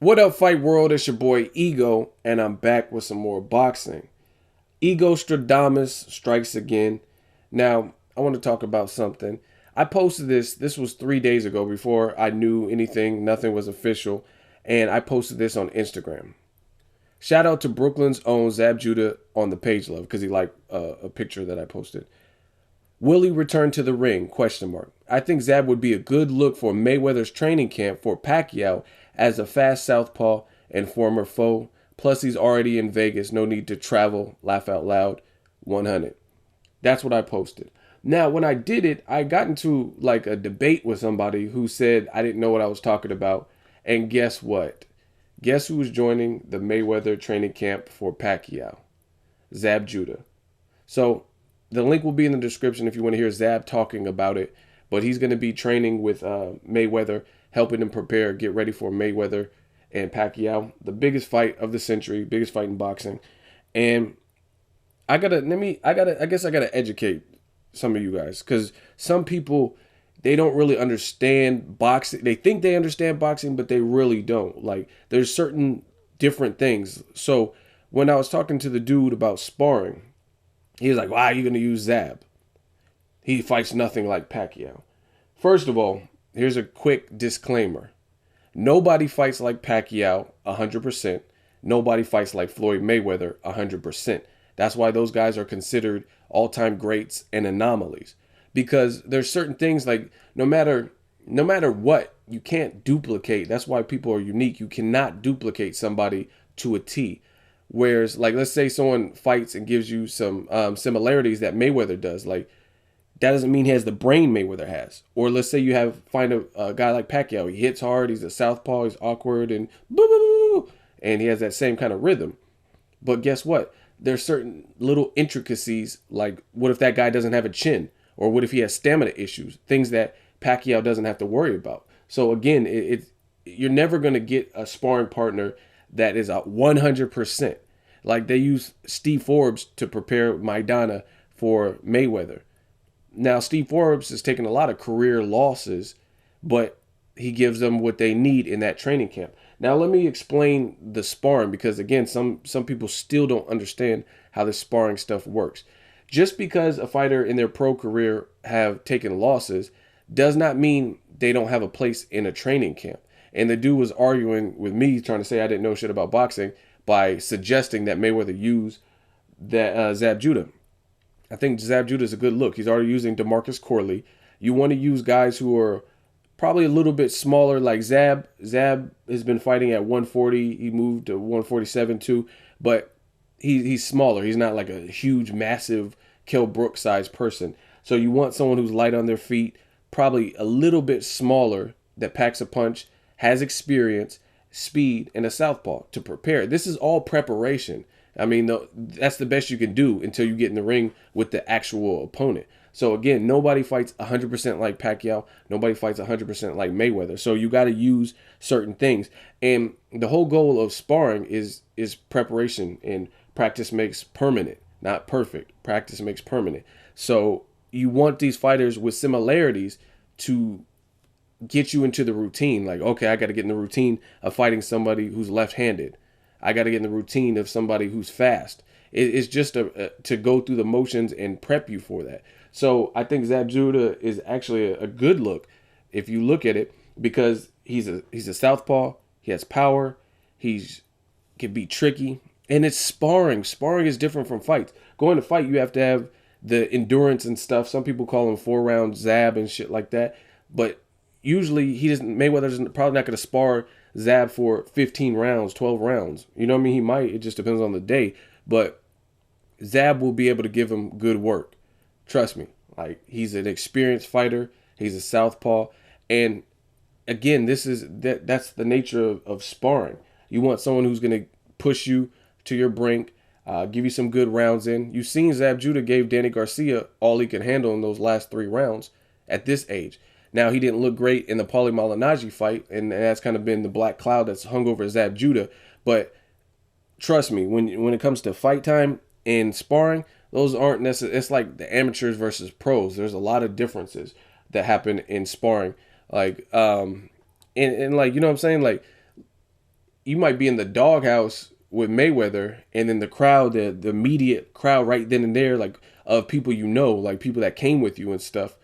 What up, fight world? It's your boy Ego, and I'm back with some more boxing. Ego Stradamus strikes again. Now, I want to talk about something. I posted this. This was 3 days ago before I knew anything. Nothing was official, and I posted this on Instagram. Shout out to Brooklyn's own Zab Judah on the page love because he liked a picture that I posted. Will he return to the ring? Question mark. I think Zab would be a good look for Mayweather's training camp for Pacquiao as a fast southpaw and former foe. Plus, he's already in Vegas. No need to travel. Laugh out loud. 100. That's what I posted. Now, when I did it, I got into like a debate with somebody who said I didn't know what I was talking about. And guess what? Guess who was joining the Mayweather training camp for Pacquiao? Zab Judah. So the link will be in the description if you want to hear Zab talking about it. But he's going to be training with Mayweather, helping him prepare, get ready for Mayweather and Pacquiao, the biggest fight of the century, biggest fight in boxing. And I guess I gotta educate some of you guys because some people they don't really understand boxing. They think they understand boxing, but they really don't. Like there's certain different things. So when I was talking to the dude about sparring, he was like, "Why are you gonna use Zab? He fights nothing like Pacquiao." First of all, here's a quick disclaimer. Nobody fights like Pacquiao 100%. Nobody fights like Floyd Mayweather 100%. That's why those guys are considered all-time greats and anomalies. Because there's certain things like no matter what, you can't duplicate. That's why people are unique. You cannot duplicate somebody to a T. Whereas, like, let's say someone fights and gives you some similarities that Mayweather does. Like, that doesn't mean he has the brain Mayweather has. Or let's say you find a guy like Pacquiao. He hits hard. He's a southpaw. He's awkward and boo, boo, boo, boo, and he has that same kind of rhythm. But guess what? There's certain little intricacies, like what if that guy doesn't have a chin? Or what if he has stamina issues? Things that Pacquiao doesn't have to worry about. So again, you're never going to get a sparring partner that is a 100%. Like they use Steve Forbes to prepare Maidana for Mayweather. Now, Steve Forbes has taken a lot of career losses, but he gives them what they need in that training camp. Now, let me explain the sparring because, again, some people still don't understand how this sparring stuff works. Just because a fighter in their pro career have taken losses does not mean they don't have a place in a training camp. And the dude was arguing with me, trying to say I didn't know shit about boxing by suggesting that Mayweather use that Zab Judah. I think Zab Judah is a good look. He's already using Demarcus Corley. You want to use guys who are probably a little bit smaller, like Zab. Zab has been fighting at 140. He moved to 147 too, but he's smaller. He's not like a huge, massive Kell Brook sized person. So you want someone who's light on their feet, probably a little bit smaller, that packs a punch, has experience, speed, and a southpaw to prepare. This is all preparation. I mean, that's the best you can do until you get in the ring with the actual opponent. So again, nobody fights 100% like Pacquiao. Nobody fights 100% like Mayweather. So you got to use certain things. And the whole goal of sparring is preparation, and practice makes permanent, not perfect. Practice makes permanent. So you want these fighters with similarities to get you into the routine. Like, okay, I got to get in the routine of fighting somebody who's left-handed. I got to get in the routine of somebody who's fast. It's just to go through the motions and prep you for that. So I think Zab Judah is actually a good look if you look at it because he's a southpaw. He has power. He's can be tricky, and it's sparring. Sparring is different from fights. Going to fight, you have to have the endurance and stuff. Some people call him 4-round Zab and shit like that, but usually he doesn't. Mayweather's probably not going to spar Zab for 15 rounds, 12 rounds. You know what I mean? He might. It just depends on the day. But Zab will be able to give him good work. Trust me. Like, he's an experienced fighter. He's a southpaw. And again, that's the nature of sparring. You want someone who's going to push you to your brink, give you some good rounds in. You've seen Zab Judah gave Danny Garcia all he could handle in those last 3 rounds at this age. Now, he didn't look great in the Paulie Malignaggi fight, and that's kind of been the black cloud that's hung over Zab Judah. But trust me, when it comes to fight time and sparring, those aren't necessarily. It's like the amateurs versus pros. There's a lot of differences that happen in sparring. Like, and like, you know what I'm saying? Like, you might be in the doghouse with Mayweather, and then the crowd, the immediate crowd right then and there, like of people you know, like people that came with you and stuff,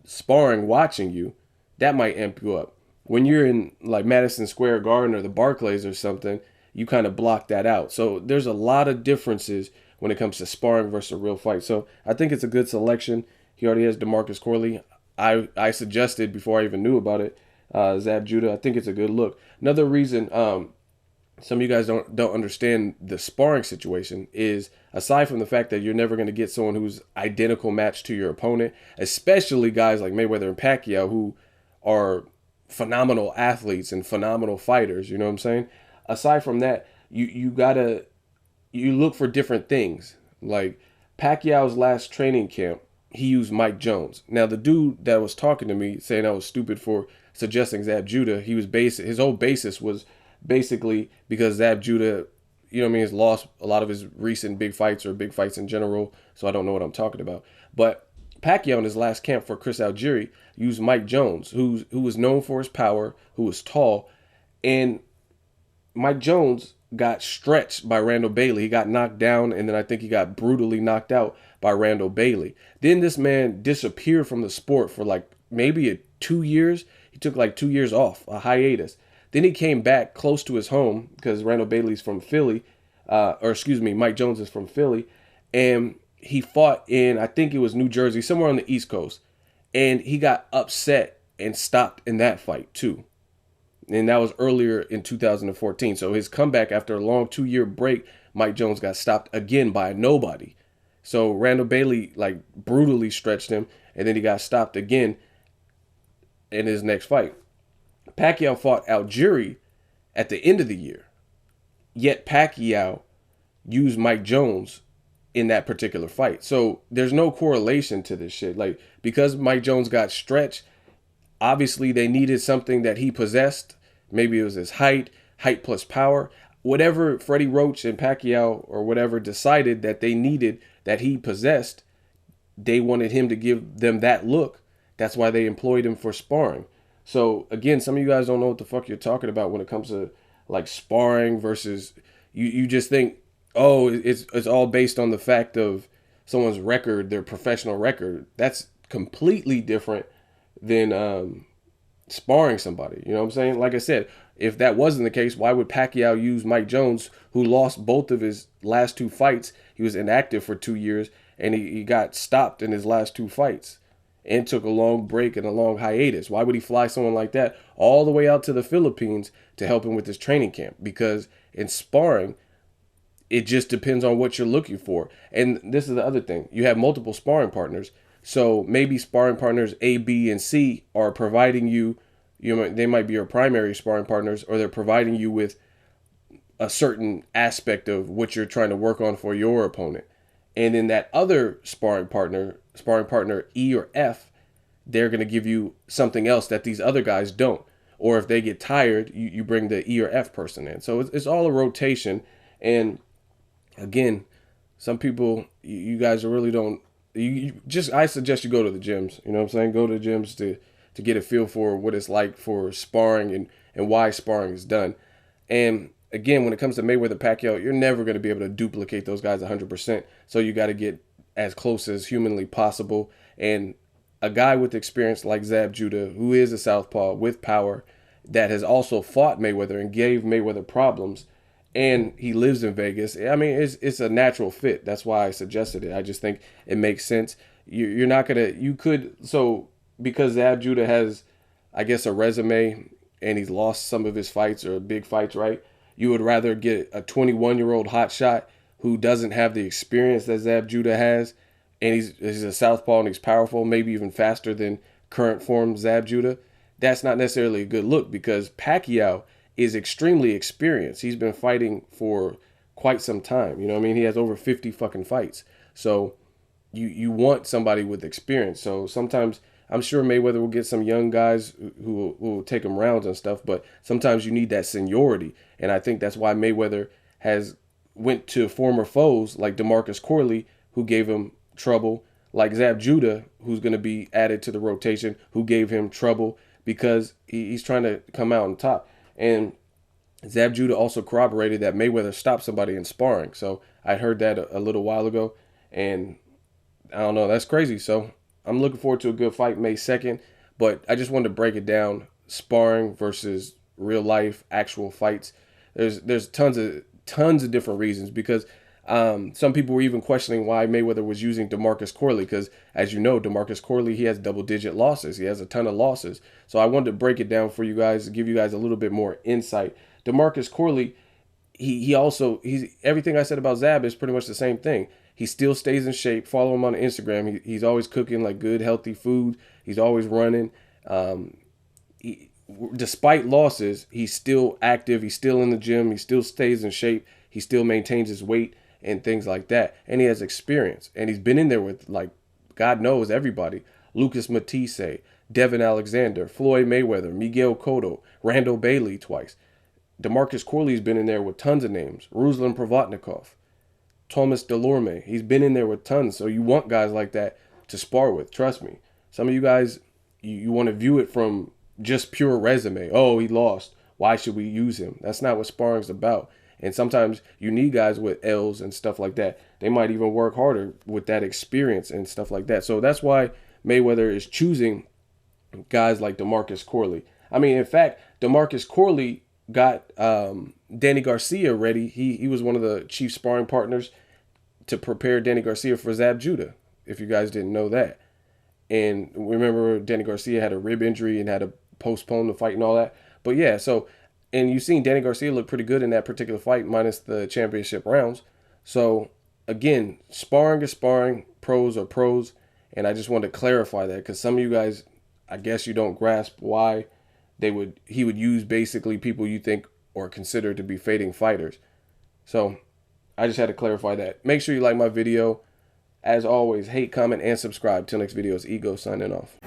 sparring, watching you, that might amp you up. When you're in like Madison Square Garden or the Barclays or something, you kind of block that out. So there's a lot of differences when it comes to sparring versus a real fight. So I think it's a good selection. He already has Demarcus Corley. I suggested before I even knew about it, Zab Judah. I think it's a good look. Another reason some of you guys don't understand the sparring situation is, aside from the fact that you're never going to get someone who's identical match to your opponent, especially guys like Mayweather and Pacquiao who are phenomenal athletes and phenomenal fighters, you know what I'm saying? Aside from that, you look for different things. Like Pacquiao's last training camp, he used Mike Jones. Now the dude that was talking to me saying I was stupid for suggesting Zab Judah, his whole basis was basically because Zab Judah, you know what I mean, has lost a lot of his recent big fights or big fights in general, so I don't know what I'm talking about. But Pacquiao in his last camp for Chris Algieri used Mike Jones, who was known for his power, who was tall, and Mike Jones got stretched by Randall Bailey. He got knocked down, and then I think he got brutally knocked out by Randall Bailey. Then this man disappeared from the sport for like maybe 2 years. He took like 2 years off, a hiatus. Then he came back close to his home because Randall Bailey's from Philly, or excuse me, Mike Jones is from Philly, and he fought in, I think it was New Jersey, somewhere on the East Coast, and he got upset and stopped in that fight too. And that was earlier in 2014. So his comeback after a long 2-year break, Mike Jones got stopped again by a nobody. So Randall Bailey like brutally stretched him, and then he got stopped again in his next fight. Pacquiao fought Algieri at the end of the year. Yet Pacquiao used Mike Jones in that particular fight. So there's no correlation to this shit. Like, because Mike Jones got stretched, obviously they needed something that he possessed. Maybe it was his height plus power. Whatever Freddie Roach and Pacquiao or whatever decided that they needed that he possessed, they wanted him to give them that look. That's why they employed him for sparring. So again, some of you guys don't know what the fuck you're talking about when it comes to like sparring versus you just think, oh, it's all based on the fact of someone's record, their professional record. That's completely different than sparring somebody. You know what I'm saying? Like I said, if that wasn't the case, why would Pacquiao use Mike Jones, who lost both of his last 2 fights? He was inactive for 2 years, and he got stopped in his last 2 fights and took a long break and a long hiatus. Why would he fly someone like that all the way out to the Philippines to help him with his training camp? Because in sparring, it just depends on what you're looking for. And this is the other thing. You have multiple sparring partners. So maybe sparring partners A, B, and C are providing you, they might be your primary sparring partners, or they're providing you with a certain aspect of what you're trying to work on for your opponent. And then that other sparring partner E or F, they're going to give you something else that these other guys don't. Or if they get tired, you bring the E or F person in. So it's all a rotation. And again, some people, you guys really don't, I suggest you go to the gyms. You know what I'm saying? Go to the gyms to get a feel for what it's like for sparring and why sparring is done. And again, when it comes to Mayweather Pacquiao, you're never going to be able to duplicate those guys 100%. So you got to get as close as humanly possible. And a guy with experience like Zab Judah, who is a southpaw with power, that has also fought Mayweather and gave Mayweather problems, and he lives in Vegas. I mean, it's a natural fit. That's why I suggested it. I just think it makes sense. You're not gonna. You could, so because Zab Judah has, I guess, a resume, and he's lost some of his fights or big fights, right? You would rather get a 21-year-old hotshot who doesn't have the experience that Zab Judah has, and he's a southpaw and he's powerful, maybe even faster than current form Zab Judah. That's not necessarily a good look, because Pacquiao is extremely experienced. He's been fighting for quite some time. You know what I mean? He has over 50 fucking fights. So you want somebody with experience. So sometimes I'm sure Mayweather will get some young guys who will take him rounds and stuff, but sometimes you need that seniority. And I think that's why Mayweather has went to former foes like Demarcus Corley, who gave him trouble, like Zab Judah, who's going to be added to the rotation, who gave him trouble, because he's trying to come out on top. And Zab Judah also corroborated that Mayweather stopped somebody in sparring. So I heard that a little while ago, and I don't know, that's crazy. So I'm looking forward to a good fight May 2nd, but I just wanted to break it down, sparring versus real life actual fights. There's tons of different reasons, because some people were even questioning why Mayweather was using Demarcus Corley, because as you know, Demarcus Corley, he has double-digit losses. He has a ton of losses. So I wanted to break it down for you guys, give you guys a little bit more insight. Demarcus Corley, he's everything I said about Zab is pretty much the same thing. He still stays in shape. Follow him on Instagram. He's always cooking like good, healthy food. He's always running. He, Despite losses, he's still active. He's still in the gym. He still stays in shape. He still maintains his weight and things like that. And he has experience. And he's been in there with, like, God knows, everybody. Lucas Matisse, Devin Alexander, Floyd Mayweather, Miguel Cotto, Randall Bailey twice. Demarcus Corley's been in there with tons of names. Ruslan Provatnikov, Thomas Delorme. He's been in there with tons. So you want guys like that to spar with. Trust me. Some of you guys, you want to view it from just pure resume. Oh, he lost. Why should we use him? That's not what sparring's about. And sometimes you need guys with L's and stuff like that. They might even work harder with that experience and stuff like that. So that's why Mayweather is choosing guys like Demarcus Corley. I mean, in fact, Demarcus Corley got Danny Garcia ready. He was one of the chief sparring partners to prepare Danny Garcia for Zab Judah, if you guys didn't know that. And remember, Danny Garcia had a rib injury and had to postpone the fight and all that. But yeah, so, and you've seen Danny Garcia look pretty good in that particular fight, minus the championship rounds. So again, sparring is sparring, pros are pros. And I just wanted to clarify that, because some of you guys, I guess you don't grasp why he would use basically people you think or consider to be fading fighters. So I just had to clarify that. Make sure you like my video. As always, hate, comment, and subscribe. Till next video, it's Ego signing off.